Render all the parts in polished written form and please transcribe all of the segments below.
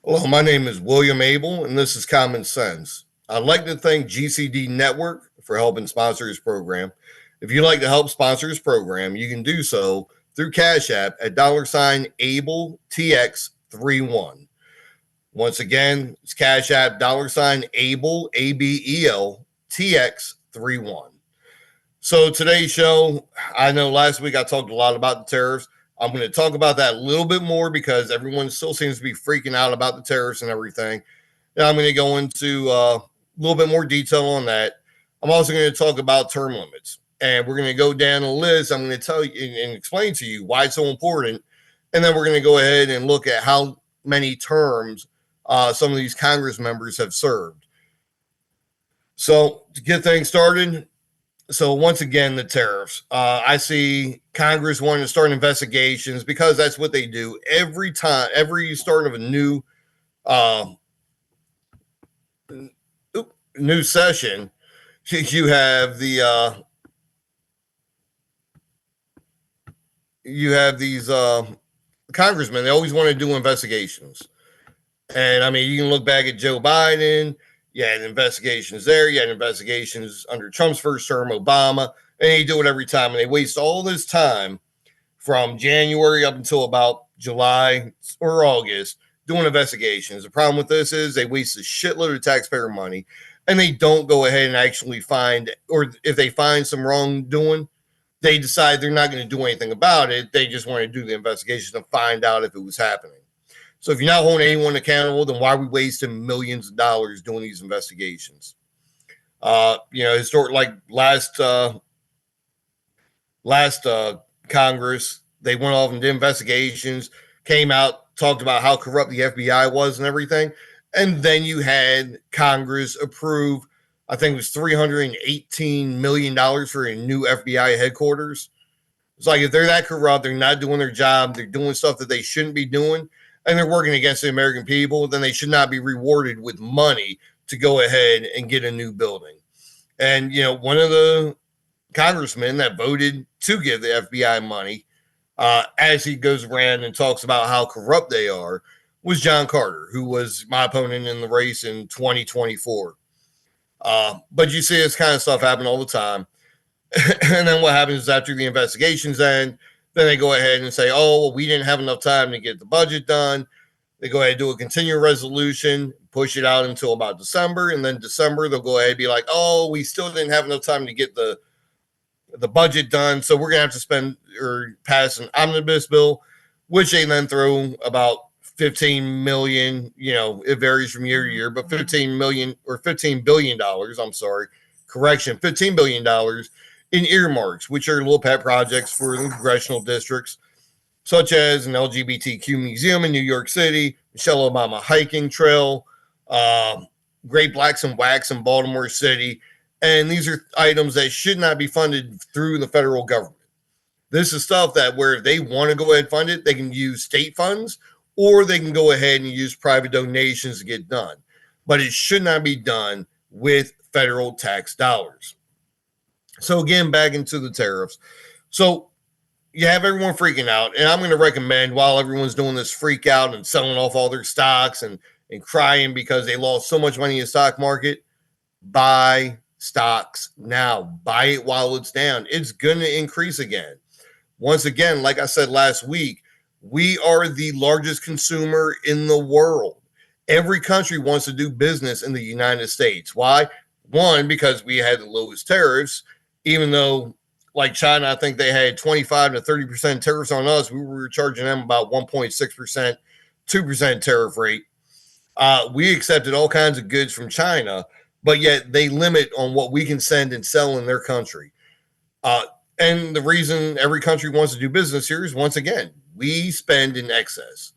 Hello, my name is William Abel, and this is Common Sense. I'd like to thank GCD Network for helping sponsor this program. If you'd like to help sponsor this program, you can do so through Cash App at $AbelTX31. Once again, it's Cash App $Abel, ABEL, TX31. So today's show, I know last week I talked a lot about the tariffs. I'm going to talk about that a little bit more because everyone still seems to be freaking out about the tariffs and everything. And I'm going to go into a little bit more detail on that. I'm also going to talk about term limits. And we're going to go down a list. I'm going to tell you and explain to you why it's so important. And then we're going to go ahead and look at how many terms some of these Congress members have served. So to get things started, so once again, the tariffs. I see Congress wanting to start investigations because that's what they do every time, every start of a uh, new session. You have these congressmen. They always want to do investigations, and I mean, you can look back at Joe Biden. You had investigations there. You had investigations under Trump's first term, Obama, and they do it every time. And they waste all this time from January up until about July or August doing investigations. The problem with this is they waste a shitload of taxpayer money and they don't go ahead and actually find, or if they find some wrongdoing, they decide they're not going to do anything about it. They just want to do the investigation to find out if it was happening. So if you're not holding anyone accountable, then why are we wasting millions of dollars doing these investigations? Historic like last Congress, they went off and did investigations, came out, talked about how corrupt the FBI was and everything. And then you had Congress approve, I think it was $318 million for a new FBI headquarters. It's like if they're that corrupt, they're not doing their job, they're doing stuff that they shouldn't be doing, and they're working against the American people, then they should not be rewarded with money to go ahead and get a new building. And, one of the congressmen that voted to give the FBI money, as he goes around and talks about how corrupt they are, was John Carter, who was my opponent in the race in 2024. But you see this kind of stuff happen all the time. And then what happens after the investigations end? Then they go ahead and say, oh, well, we didn't have enough time to get the budget done. They go ahead and do a continuing resolution, push it out until about December. And then December, they'll go ahead and be like, oh, we still didn't have enough time to get the budget done. So we're going to have to spend or pass an omnibus bill, which they then throw about 15 million, it varies from year to year, but 15 million or $15 billion, I'm sorry, correction, $15 billion in earmarks, which are little pet projects for the congressional districts, such as an LGBTQ museum in New York City, Michelle Obama hiking trail, Great Blacks and Wax in Baltimore City. And these are items that should not be funded through the federal government. This is stuff that where if they want to go ahead and fund it, they can use state funds or they can go ahead and use private donations to get done. But it should not be done with federal tax dollars. So again, back into the tariffs. So you have everyone freaking out. And I'm going to recommend while everyone's doing this freak out and selling off all their stocks and crying because they lost so much money in the stock market, buy stocks now. Buy it while it's down. It's going to increase again. Once again, like I said last week, we are the largest consumer in the world. Every country wants to do business in the United States. Why? One, because we had the lowest tariffs, even though like China, I think they had 25 to 30% tariffs on us. We were charging them about 1.6%, 2% tariff rate. We accepted all kinds of goods from China, but yet they limit on what we can send and sell in their country. And the reason every country wants to do business here is, once again, we spend in excess.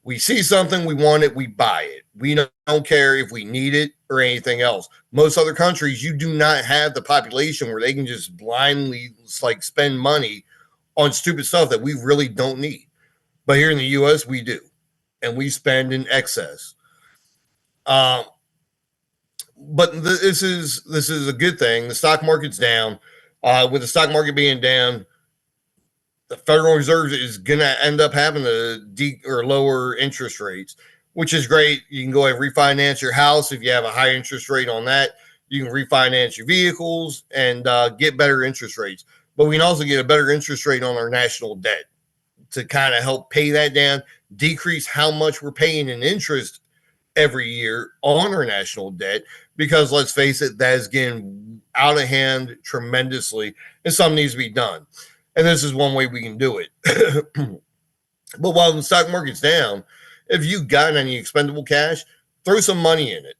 We see something, we want it, we buy it. We don't care if we need it or anything else. Most other countries, you do not have the population where they can just blindly like spend money on stupid stuff that we really don't need. But here in the U.S., we do, and we spend in excess. But this is a good thing. The stock market's down. With the stock market being down, the Federal Reserve is going to end up having to lower interest rates, which is great. You can go ahead and refinance your house if you have a high interest rate on that. You can refinance your vehicles and get better interest rates. But we can also get a better interest rate on our national debt to kind of help pay that down, decrease how much we're paying in interest every year on our national debt, because let's face it, that is getting out of hand tremendously, and something needs to be done. And this is one way we can do it. But while the stock market's down, if you got any expendable cash, throw some money in it.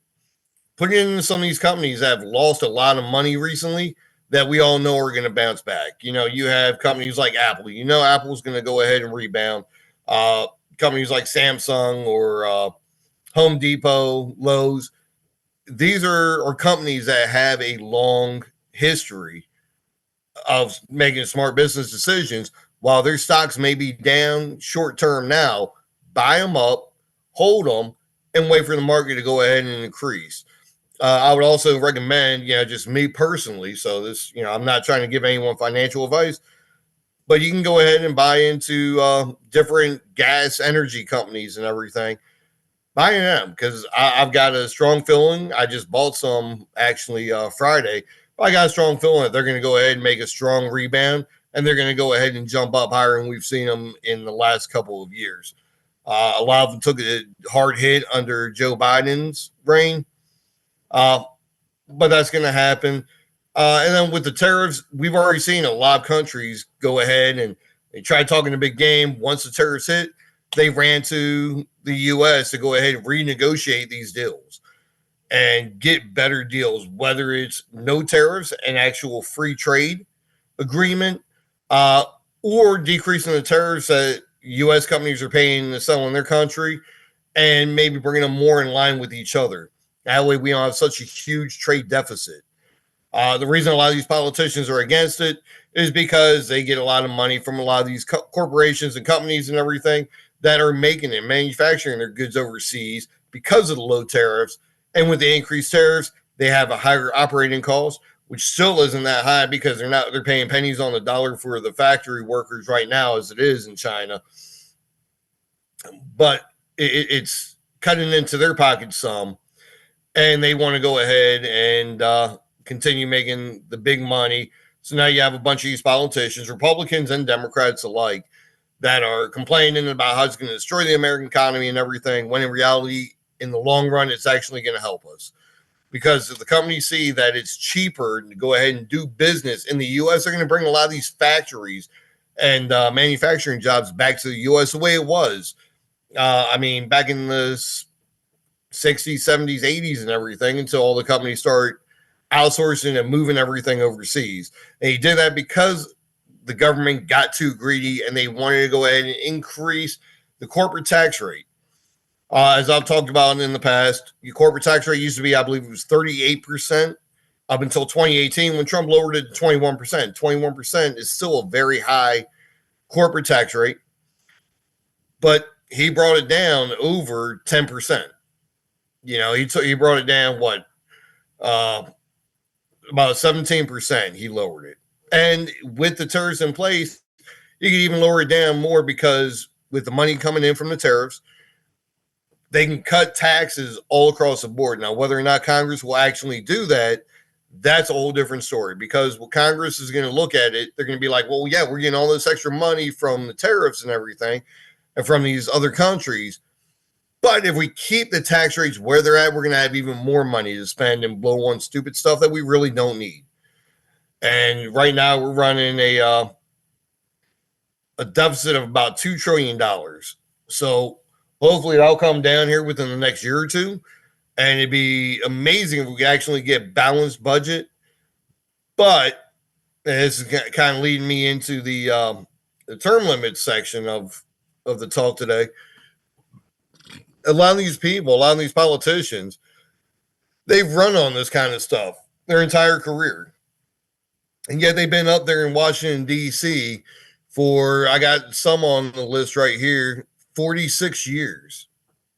Put it into some of these companies that have lost a lot of money recently that we all know are going to bounce back. You have companies like Apple. Apple's going to go ahead and rebound. Companies like Samsung or Home Depot, Lowe's. These are companies that have a long history of making smart business decisions. While their stocks may be down short term now, buy them up, hold them, and wait for the market to go ahead and increase. I would also recommend, just me personally. So this, I'm not trying to give anyone financial advice, but you can go ahead and buy into different gas energy companies and everything. Buy them because I've got a strong feeling. I just bought some actually Friday. I got a strong feeling that they're going to go ahead and make a strong rebound, and they're going to go ahead and jump up higher than we've seen them in the last couple of years. A lot of them took a hard hit under Joe Biden's reign. But that's going to happen. And then with the tariffs, we've already seen a lot of countries go ahead and they tried talking a big game. Once the tariffs hit, they ran to the U.S. to go ahead and renegotiate these deals and get better deals, whether it's no tariffs, an actual free trade agreement, or decreasing the tariffs that U.S. companies are paying to sell in their country and maybe bringing them more in line with each other. That way we don't have such a huge trade deficit. The reason a lot of these politicians are against it is because they get a lot of money from a lot of these corporations and companies and everything that are making and manufacturing their goods overseas because of the low tariffs. And with the increased tariffs, they have a higher operating cost, which still isn't that high because they're paying pennies on the dollar for the factory workers right now as it is in China. But it's cutting into their pockets some. And they want to go ahead and continue making the big money. So now you have a bunch of these politicians, Republicans and Democrats alike, that are complaining about how it's going to destroy the American economy and everything, when in reality, in the long run, it's actually going to help us. Because if the companies see that it's cheaper to go ahead and do business in the U.S., they're going to bring a lot of these factories and manufacturing jobs back to the U.S. the way it was. Back in the 60s, 70s, 80s, and everything, until all the companies start outsourcing and moving everything overseas. And he did that because the government got too greedy and they wanted to go ahead and increase the corporate tax rate. As I've talked about in the past, your corporate tax rate used to be, I believe it was 38% up until 2018 when Trump lowered it to 21%. 21% is still a very high corporate tax rate, but he brought it down over 10%. He brought it down about 17%. He lowered it, and with the tariffs in place, you could even lower it down more because with the money coming in from the tariffs, they can cut taxes all across the board. Now, whether or not Congress will actually do that, that's a whole different story. Because what Congress is going to look at it, they're going to be like, well, yeah, we're getting all this extra money from the tariffs and everything, and from these other countries. But if we keep the tax rates where they're at, we're going to have even more money to spend and blow on stupid stuff that we really don't need. And right now we're running a deficit of about $2 trillion. So hopefully that'll come down here within the next year or two. And it'd be amazing if we could actually get balanced budget. But this is kind of leading me into the term limits section of the talk today. A lot of these people, a lot of these politicians, they've run on this kind of stuff their entire career. And yet they've been up there in Washington, D.C. for, I got some on the list right here, 46 years.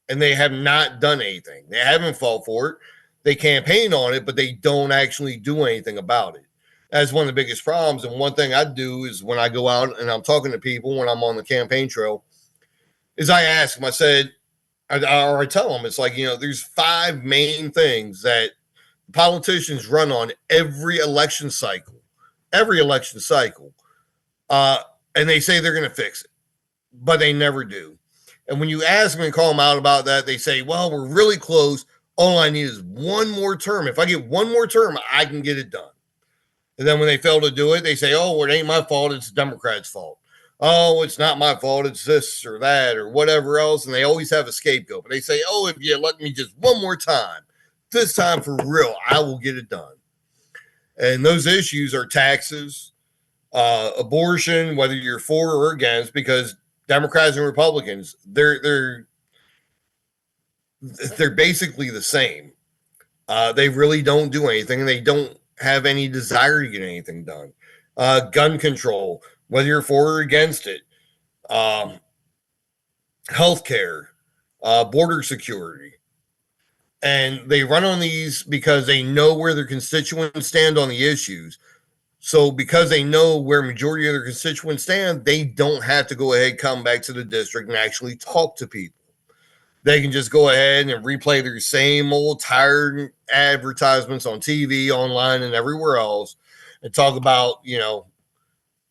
And they have not done anything. They haven't fought for it. They campaign on it, but they don't actually do anything about it. That's one of the biggest problems. And one thing I do is when I go out and I'm talking to people when I'm on the campaign trail, is I ask them, I said, I tell them, it's like, there's five main things that politicians run on every election cycle. Uh, and they say they're going to fix it, but they never do. And when you ask them and call them out about that, they say, well, we're really close. All I need is one more term. If I get one more term, I can get it done. And then when they fail to do it, they say, oh, well, it ain't my fault. It's the Democrats' fault. Oh, it's not my fault. It's this or that or whatever else. And they always have a scapegoat. But they say, oh, if you let me just one more time, this time for real, I will get it done. And those issues are taxes, abortion, whether you're for or against, because Democrats and Republicans, they're basically the same. They really don't do anything, and they don't have any desire to get anything done. Gun control, whether you're for or against it, healthcare, border security. And they run on these because they know where their constituents stand on the issues. So because they know where majority of their constituents stand, they don't have to go ahead, come back to the district and actually talk to people. They can just go ahead and replay their same old tired advertisements on TV, online, and everywhere else, and talk about,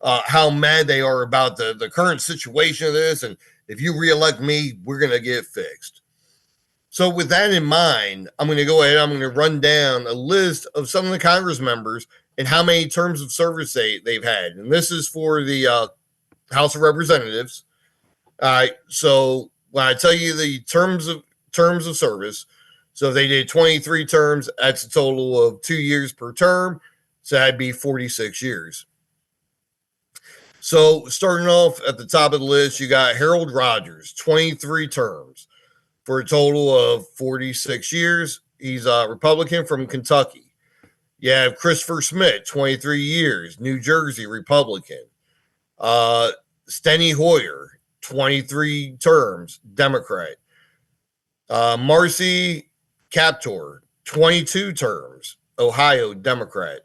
how mad they are about the current situation of this. And if you reelect me, we're going to get fixed. So with that in mind, I'm going to go ahead, I'm going to run down a list of some of the Congress members and how many terms of service they've had. And this is for the House of Representatives. All right. So when I tell you the terms of service, so they did 23 terms, that's a total of 2 years per term. So that'd be 46 years. So starting off at the top of the list, you got Harold Rogers, 23 terms for a total of 46 years. He's a Republican from Kentucky. You have Christopher Smith, 23 years, New Jersey, Republican. Steny Hoyer, 23 terms, Democrat. Marcy Kaptur, 22 terms, Ohio, Democrat.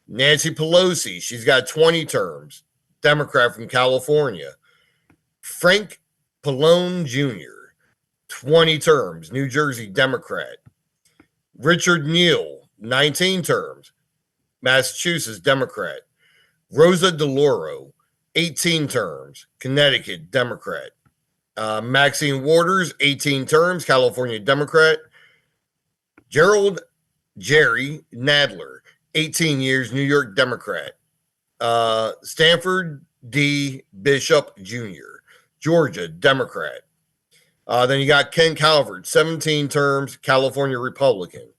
Nancy Pelosi, she's got 20 terms, Democrat from California. Frank Pallone Jr., 20 terms, New Jersey, Democrat. Richard Neal, 19 terms, Massachusetts, Democrat. Rosa DeLauro, 18 terms, Connecticut, Democrat. Maxine Waters, 18 terms, California, Democrat. Jerry Nadler, 18 years, New York, Democrat. Stanford D. Bishop Jr., Georgia, Democrat. Then you got Ken Calvert, 17 terms, California, Republican.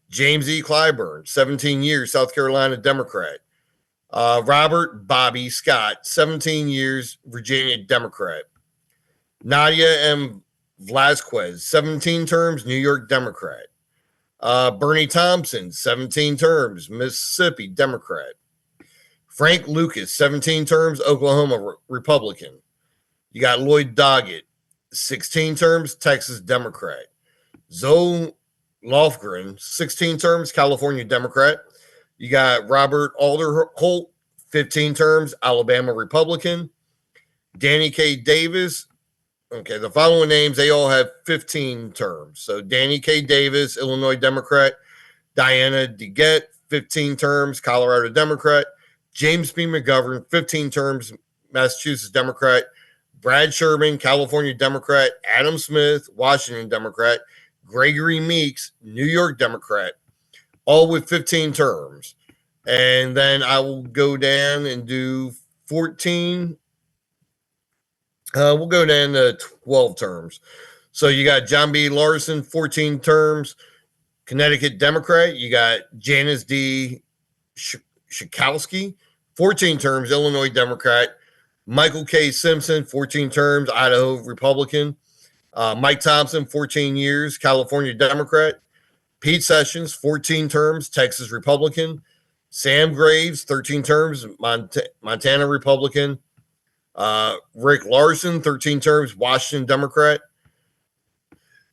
James E. Clyburn, 17 years, South Carolina, Democrat. Robert Bobby Scott, 17 years, Virginia, Democrat. Nadia M. Vlasquez, 17 terms, New York, Democrat. Bernie Thompson, 17 terms, Mississippi, Democrat. Frank Lucas, 17 terms, Oklahoma, Republican. You got Lloyd Doggett, 16 terms, Texas, Democrat. Zoe Lofgren, 16 terms, California, Democrat. You got Robert Alderholt, 15 terms, Alabama, Republican. Danny K. Davis. Okay, the following names, they all have 15 terms. So Danny K. Davis, Illinois, Democrat. Diana DeGette, 15 terms, Colorado, Democrat. James B. McGovern, 15 terms, Massachusetts, Democrat. Brad Sherman, California, Democrat. Adam Smith, Washington, Democrat. Gregory Meeks, New York, Democrat. All with 15 terms. And then I will go down and do 14. We'll go down to 12 terms. So you got John B. Larson, 14 terms, Connecticut, Democrat. You got Janice D. Schakowsky, 14 terms, Illinois, Democrat. Michael K. Simpson, 14 terms, Idaho, Republican. Mike Thompson, 14 years, California, Democrat. Pete Sessions, 14 terms, Texas, Republican. Sam Graves, 13 terms, Montana, Republican. Rick Larson, 13 terms, Washington, Democrat.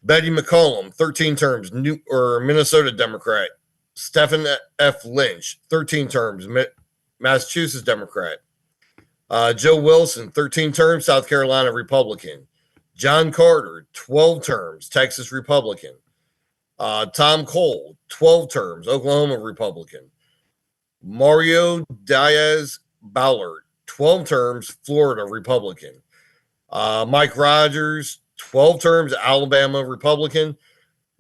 Betty McCollum, 13 terms, Minnesota, Democrat. Stephen F. Lynch, 13 terms, Massachusetts, Democrat. Joe Wilson, 13 terms, South Carolina, Republican. John Carter, 12 terms, Texas Republican. Tom Cole, 12 terms, Oklahoma Republican. Mario Diaz-Balart, 12 terms, Florida Republican. Mike Rogers, 12 terms, Alabama Republican.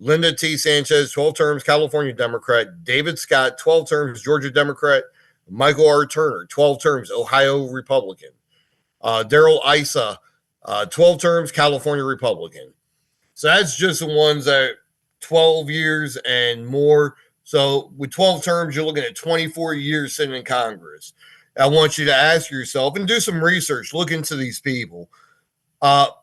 Linda T. Sanchez, 12 terms, California Democrat. David Scott, 12 terms, Georgia Democrat. Michael R. Turner, 12 terms, Ohio Republican. Daryl Issa, 12 terms, California Republican. So that's just the ones that 12 years and more. So with 12 terms, you're looking at 24 years sitting in Congress. I want you to ask yourself and do some research, look into these people. But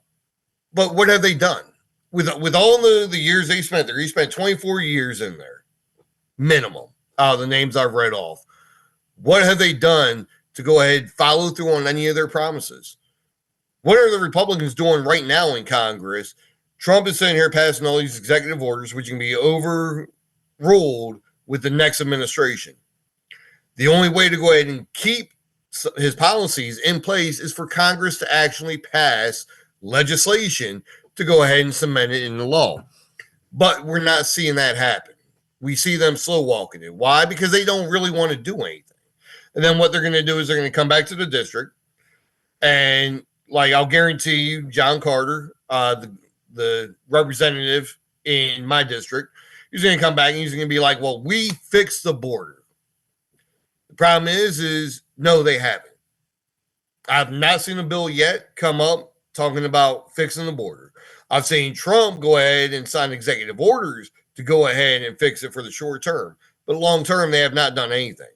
what have they done? With all the years they spent there, he spent 24 years in there, minimum, the names I've read off. What have they done to go ahead and follow through on any of their promises? What are the Republicans doing right now in Congress? Trump is sitting here passing all these executive orders, which can be overruled with the next administration. The only way to go ahead and keep his policies in place is for Congress to actually pass legislation to go ahead and cement it into law. But we're not seeing that happen. We see them slow walking it. Why? Because they don't really want to do anything. And then what they're going to do is they're going to come back to the district and, like, I'll guarantee you, John Carter, the representative in my district, he's going to come back and he's going to be like, well, we fixed the border. The problem is no, they haven't. I've not seen a bill yet come up talking about fixing the border. I've seen Trump go ahead and sign executive orders to go ahead and fix it for the short term. But long term, they have not done anything.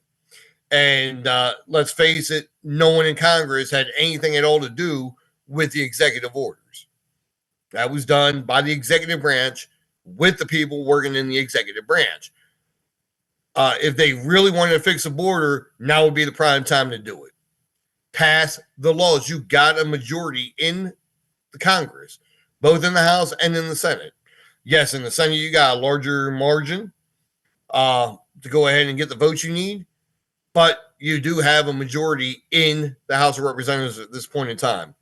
And let's face it, no one in Congress had anything at all to do with the executive orders. That was done by the executive branch with the people working in the executive branch. If they really wanted to fix the border, now would be the prime time to do it. Pass the laws. You got a majority in the Congress, both in the House and in the Senate. Yes, in the Senate, you got a larger margin to go ahead and get the votes you need, but you do have a majority in the House of Representatives at this point in time.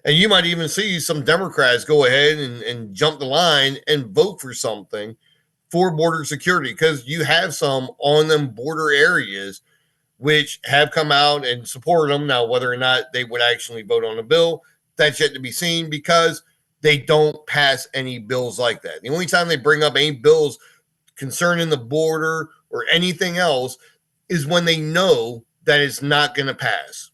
And you might even see some Democrats go ahead and jump the line and vote for something for border security, because you have some on them border areas which have come out and supported them. Now, whether or not they would actually vote on a bill, that's yet to be seen, because they don't pass any bills like that. The only time they bring up any bills concerning the border or anything else is when they know that it's not going to pass.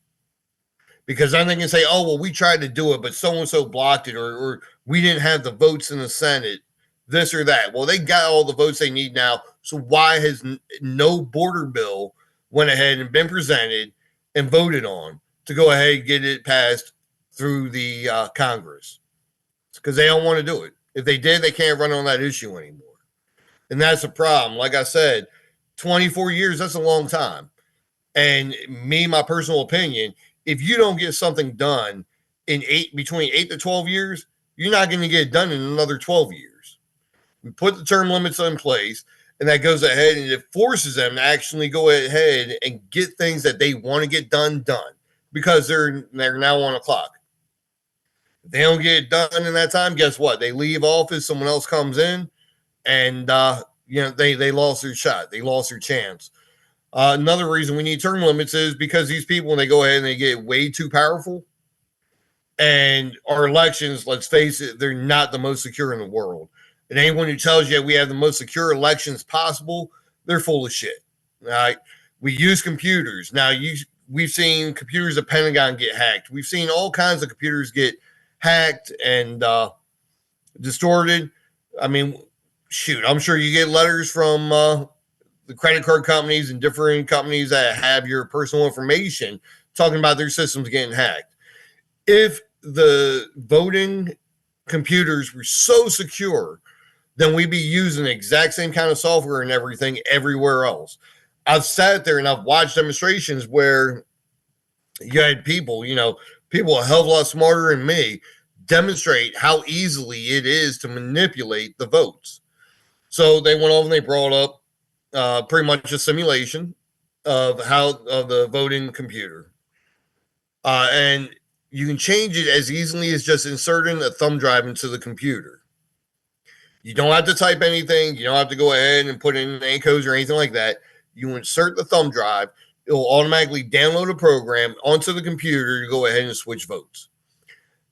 Because then they can say, oh, well, we tried to do it, but so-and-so blocked it, or we didn't have the votes in the Senate, this or that. Well, they got all the votes they need now, so why has no border bill went ahead and been presented and voted on to go ahead and get it passed through the Congress? It's because they don't want to do it. If they did, they can't run on that issue anymore. And that's a problem. Like I said, 24 years, that's a long time. And me, my personal opinion, if you don't get something done in between 8 to 12 years, you're not going to get it done in another 12 years. We put the term limits in place, and that goes ahead and it forces them to actually go ahead and get things that they want to get done, because they're now on a clock. If they don't get it done in that time, guess what? They leave office, someone else comes in, and they lost their shot. They lost their chance. Another reason we need term limits is because these people, when they go ahead and they get way too powerful, and our elections, let's face it, they're not the most secure in the world. And anyone who tells you we have the most secure elections possible, they're full of shit. All right? We use computers. Now, we've seen computers at Pentagon get hacked. We've seen all kinds of computers get hacked and distorted. I mean, shoot, I'm sure you get letters from the credit card companies and different companies that have your personal information talking about their systems getting hacked. If the voting computers were so secure, then we'd be using the exact same kind of software and everything everywhere else. I've sat there and I've watched demonstrations where you had people a hell of a lot smarter than me, demonstrate how easily it is to manipulate the votes. So they went over and they brought up pretty much a simulation of the voting computer. And You can change it as easily as just inserting a thumb drive into the computer. You don't have to type anything. You don't have to go ahead and put in any codes or anything like that. You insert the thumb drive, it will automatically download a program onto the computer to go ahead and switch votes.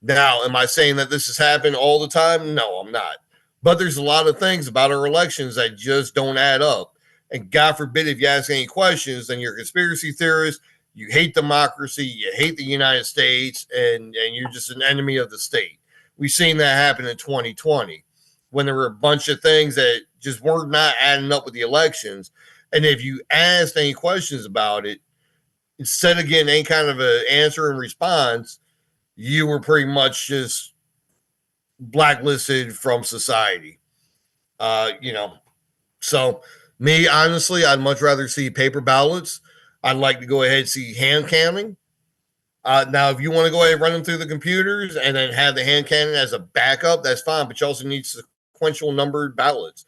Now, am I saying that this has happened all the time? No, I'm not. But there's a lot of things about our elections that just don't add up. And God forbid if you ask any questions, then you're a conspiracy theorist, you hate democracy, you hate the United States, and you're just an enemy of the state. We've seen that happen in 2020 when there were a bunch of things that just were not adding up with the elections. And if you asked any questions about it, instead of getting any kind of an answer and response, you were pretty much just blacklisted from society. So me, honestly, I'd much rather see paper ballots. I'd like to go ahead and see hand counting. Now, if you want to go ahead and run them through the computers and then have the hand cannon as a backup, that's fine. But you also need sequential numbered ballots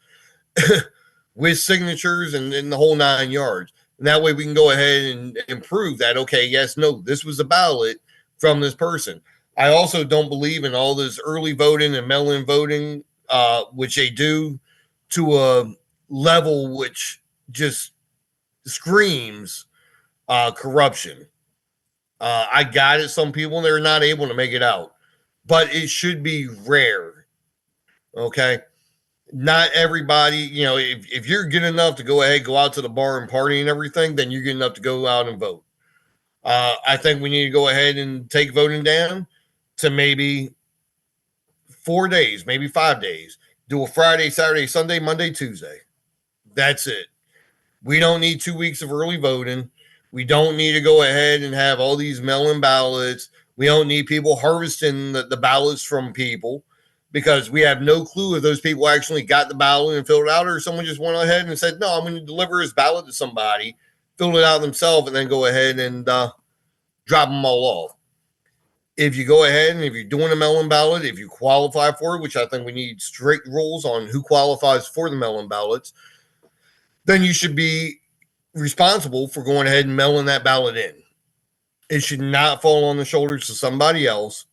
with signatures and the whole 9 yards. And that way we can go ahead and prove that, okay, yes, no, this was a ballot from this person. I also don't believe in all this early voting and mail-in voting, which they do to a level which just screams corruption. I got it. Some people, they're not able to make it out, but it should be rare. Okay. Not everybody, if you're good enough to go ahead, go out to the bar and party and everything, then you're good enough to go out and vote. I think we need to go ahead and take voting down to maybe 4 days, maybe 5 days. Do a Friday, Saturday, Sunday, Monday, Tuesday. That's it. We don't need 2 weeks of early voting. We don't need to go ahead and have all these mail-in ballots. We don't need people harvesting the ballots from people because we have no clue if those people actually got the ballot and filled it out, or someone just went ahead and said, no, I'm going to deliver his ballot to somebody, fill it out themselves, and then go ahead and drop them all off. If you go ahead and if you're doing a mail-in ballot, if you qualify for it, which I think we need strict rules on who qualifies for the mail-in ballots, then you should be responsible for going ahead and mailing that ballot in. It should not fall on the shoulders of somebody else,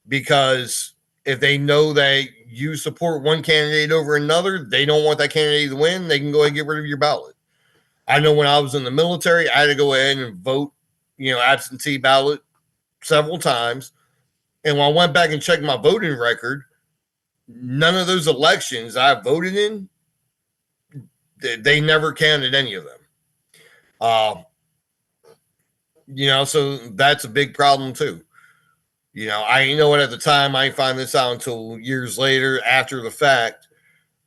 because if they know that you support one candidate over another, they don't want that candidate to win, they can go ahead and get rid of your ballot. I know when I was in the military, I had to go ahead and vote, absentee ballot several times. And when I went back and checked my voting record, none of those elections I voted in, they never counted any of them. So that's a big problem too. I know it at the time. I didn't find this out until years later after the fact.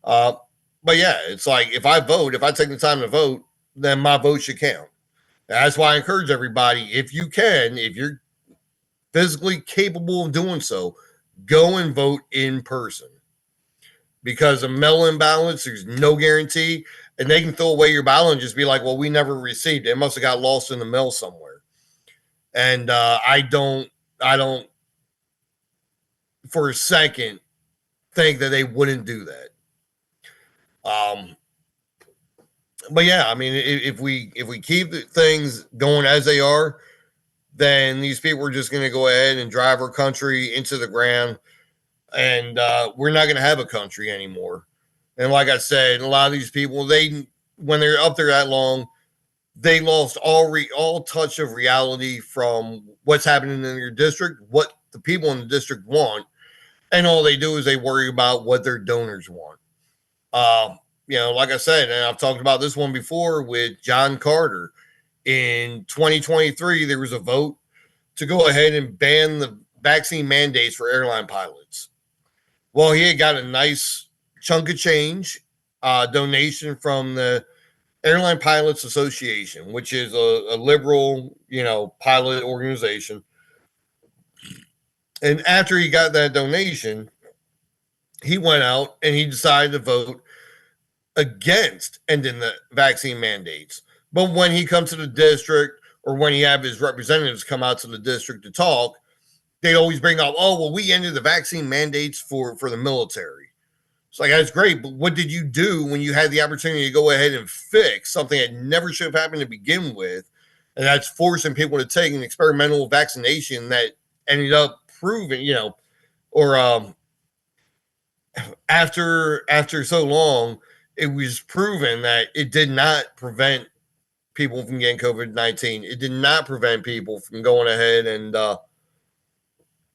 But yeah, it's like if I take the time to vote, then my vote should count. That's why I encourage everybody, if you're physically capable of doing so, go and vote in person. Because of mail-in ballots, there's no guarantee, and they can throw away your ballot and just be like, well, we never received it. It must have got lost in the mail somewhere. And I don't for a second think that they wouldn't do that. But yeah, I mean, if we keep things going as they are, then these people are just going to go ahead and drive our country into the ground, and we're not going to have a country anymore. And like I said, a lot of these people, when they're up there that long, they lost all touch of reality from what's happening in your district, what the people in the district want, and all they do is they worry about what their donors want. Like I said, and I've talked about this one before with John Carter. In 2023, there was a vote to go ahead and ban the vaccine mandates for airline pilots. Well, he had got a nice chunk of change, donation from the Airline Pilots Association, which is a liberal, pilot organization. And after he got that donation, he went out and he decided to vote against ending the vaccine mandates. But when he comes to the district, or when he have his representatives come out to the district to talk, they always bring up, oh, well, we ended the vaccine mandates for the military. It's like, that's great, but what did you do when you had the opportunity to go ahead and fix something that never should have happened to begin with? And that's forcing people to take an experimental vaccination that ended up proving, or after so long, it was proven that it did not prevent people from getting COVID-19. It did not prevent people from going ahead and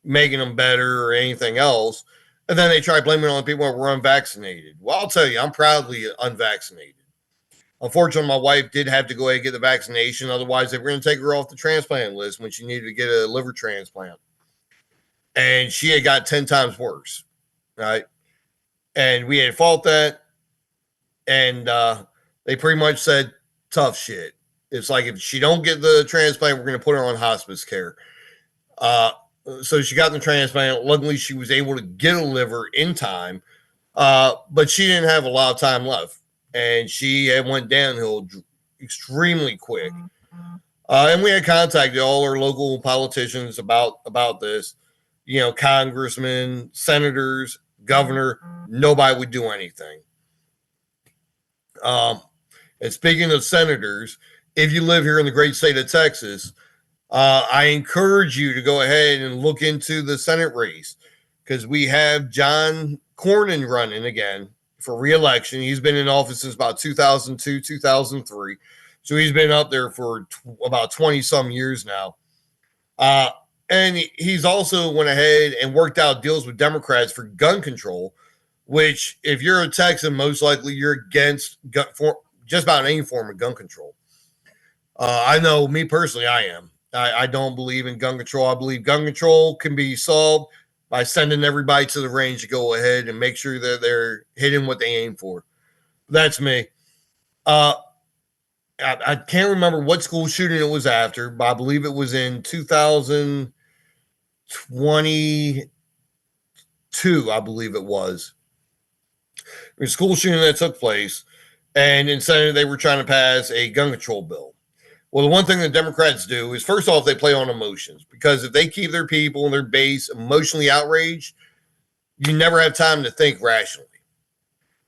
making them better or anything else. And then they try blaming it on people who were unvaccinated. Well, I'll tell you, I'm proudly unvaccinated. Unfortunately, my wife did have to go ahead and get the vaccination. Otherwise, they were going to take her off the transplant list when she needed to get a liver transplant. And she had got 10 times worse, right? And we had fought that. And they pretty much said, tough shit. It's like, if she don't get the transplant, we're going to put her on hospice care. So she got the transplant. Luckily, she was able to get a liver in time. But she didn't have a lot of time left. And she had went downhill extremely quick. And we had contacted all our local politicians about this, congressmen, senators, governor. Nobody would do anything. And speaking of senators, if you live here in the great state of Texas, I encourage you to go ahead and look into the Senate race, because we have John Cornyn running again for re-election. He's been in office since about 2002, 2003. So he's been up there for about 20 some years now. And he's also went ahead and worked out deals with Democrats for gun control, which, if you're a Texan, most likely you're against just about any form of gun control. I know, me personally, I am. I don't believe in gun control. I believe gun control can be solved by sending everybody to the range to go ahead and make sure that they're hitting what they aim for. That's me. I can't remember what school shooting it was after, but I believe it was in 2022, I believe it was. It was a school shooting that took place, and in Senate they were trying to pass a gun control bill. Well, the one thing the Democrats do is, first off, they play on emotions, because if they keep their people and their base emotionally outraged, you never have time to think rationally.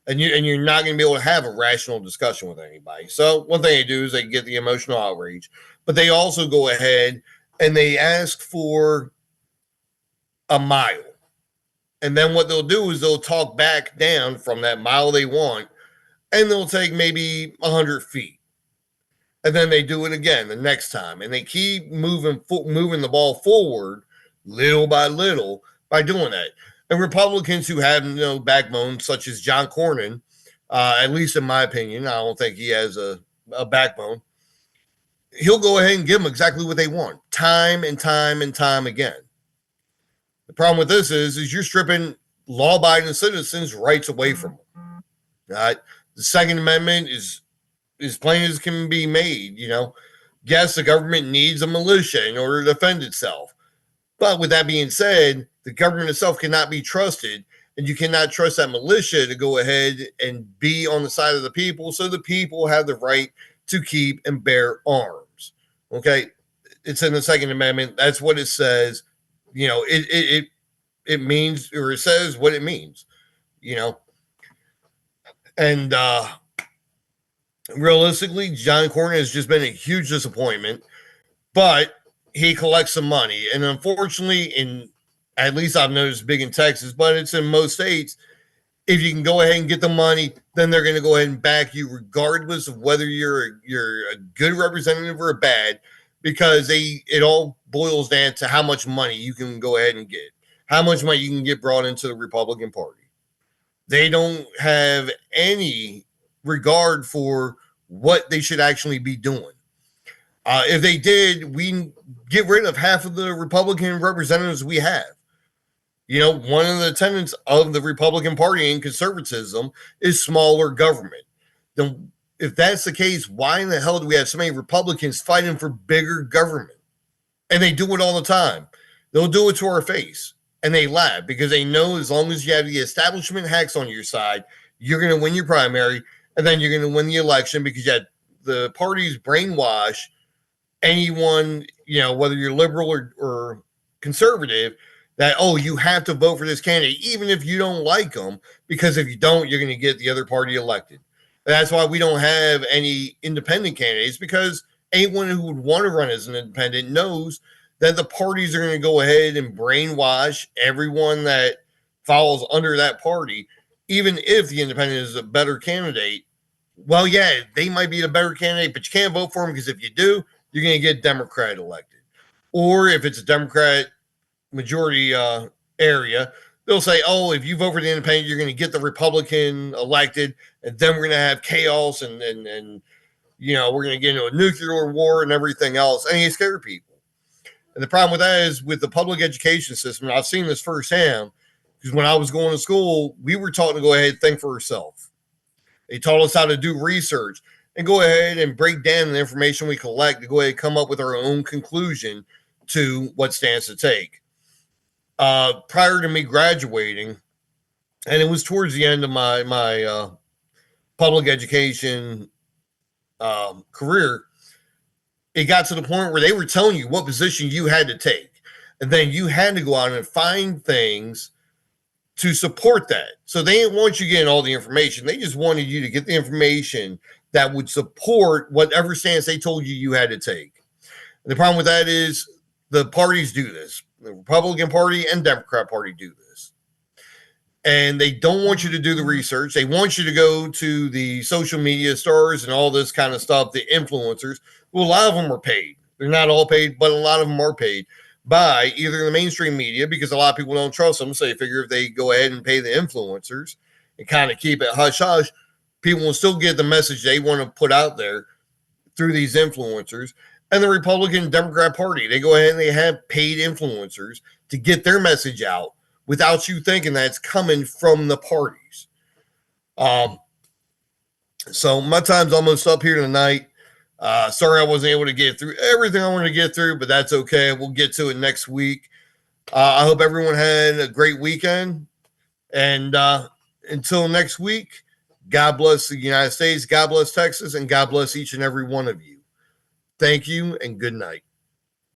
And you're not going to be able to have a rational discussion with anybody. So one thing they do is they get the emotional outrage, but they also go ahead and they ask for a mile. And then what they'll do is they'll talk back down from that mile they want, and they'll take maybe 100 feet. And then they do it again the next time. And they keep moving the ball forward little by little by doing that. And Republicans who have no backbone, such as John Cornyn, at least in my opinion, I don't think he has a backbone. He'll go ahead and give them exactly what they want, time and time and time again. The problem with this is you're stripping law-abiding citizens' rights away from them. Right? The Second Amendment is as plain as can be made. Yes, the government needs a militia in order to defend itself. But with that being said, the government itself cannot be trusted, and you cannot trust that militia to go ahead and be on the side of the people, so the people have the right to keep and bear arms. Okay? It's in the Second Amendment. That's what it says. It means, or it says what it means, And realistically, John Cornyn has just been a huge disappointment, but he collects some money. And unfortunately, at least I've noticed big in Texas, but it's in most states, if you can go ahead and get the money, then they're going to go ahead and back you regardless of whether you're a good representative or a bad, because it all boils down to how much money you can go ahead and get, how much money you can get brought into the Republican Party. They don't have any regard for what they should actually be doing. If they did, we get rid of half of the Republican representatives we have. One of the tenets of the Republican Party and conservatism is smaller government. Then, if that's the case, why in the hell do we have so many Republicans fighting for bigger government? And they do it all the time. They'll do it to our face. And they laugh, because they know as long as you have the establishment hacks on your side, you're going to win your primary, and then you're going to win the election, because you had the parties brainwash anyone, whether you're liberal or conservative, that, you have to vote for this candidate, even if you don't like them, because if you don't, you're going to get the other party elected. And that's why we don't have any independent candidates, because anyone who would want to run as an independent knows then the parties are going to go ahead and brainwash everyone that falls under that party, even if the independent is a better candidate. Well, yeah, they might be the better candidate, but you can't vote for them because if you do, you're going to get Democrat elected. Or if it's a Democrat majority area, they'll say, oh, if you vote for the independent, you're going to get the Republican elected, and then we're going to have chaos and we're going to get into a nuclear war and everything else. And you scare people. And the problem with that is with the public education system, and I've seen this firsthand, because when I was going to school, we were taught to go ahead and think for ourselves. They taught us how to do research and go ahead and break down the information we collect to go ahead and come up with our own conclusion to what stance to take. Prior to me graduating, and it was towards the end of my public education career, it got to the point where they were telling you what position you had to take. And then you had to go out and find things to support that. So they didn't want you getting all the information. They just wanted you to get the information that would support whatever stance they told you you had to take. And the problem with that is the parties do this. The Republican Party and Democrat Party do this. And they don't want you to do the research. They want you to go to the social media stars and all this kind of stuff, the influencers. Well, a lot of them are paid. They're not all paid, but a lot of them are paid by either the mainstream media, because a lot of people don't trust them. So they figure if they go ahead and pay the influencers and kind of keep it hush hush, people will still get the message they want to put out there through these influencers. And the Republican Democrat Party, they go ahead and they have paid influencers to get their message out without you thinking that it's coming from the parties. So my time's almost up here tonight. Sorry I wasn't able to get through everything I wanted to get through, but that's okay. We'll get to it next week. I hope everyone had a great weekend. And until next week, God bless the United States, God bless Texas, and God bless each and every one of you. Thank you and good night.